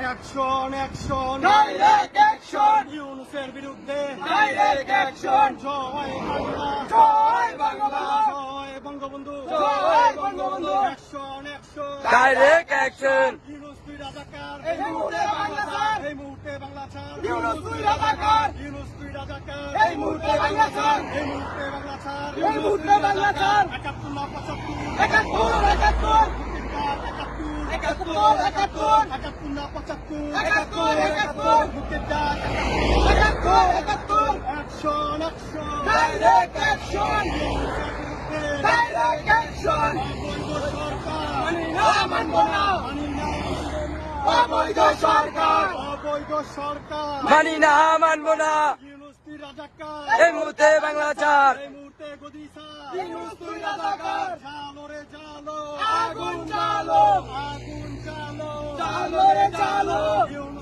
action action direct action, ইউনূসের বিরুদ্ধে direct action, জয় বাংলা, জয় বাংলা, জয় বঙ্গবন্ধু, জয় Bangabandhu, action action direct action, Yunus তুই রাজাকার, এই মুহূর্তে বাংলা ছাড়, এই মুহূর্তে বাংলা ছাড়, ইউনূস তুই রাজাকার, ইউনূস তুই রাজাকার, এই মুহূর্তে বাংলা ছাড়, এই মুহূর্তে বাংলা ছাড়, এই মুহূর্তে বাংলা ছাড়, ৭১ না ৭৫, ৭১ ৭১, মুক্তির ডাক ৭১ ৭১, ৭১ না ৭৫, ৭১ ৭১, মুক্তির ডাক ৭১ ৭১, action action, direct action, direct action, অবৈধ সরকার, মানি না মানব না, মানি না, অবৈধ সরকার, অবৈধ সরকার, মানি না মানব না, ইউনূস তুই রাজাকার, এই মুহূর্তে বাংলা ছাড়, এই মুহূর্তে গদিসা, ইউনূস তুই রাজাকার, জালো রে জালো, আগুন জ্বালো, আগুন জালো, জ্বালো রে জ্বালো, ইউনূস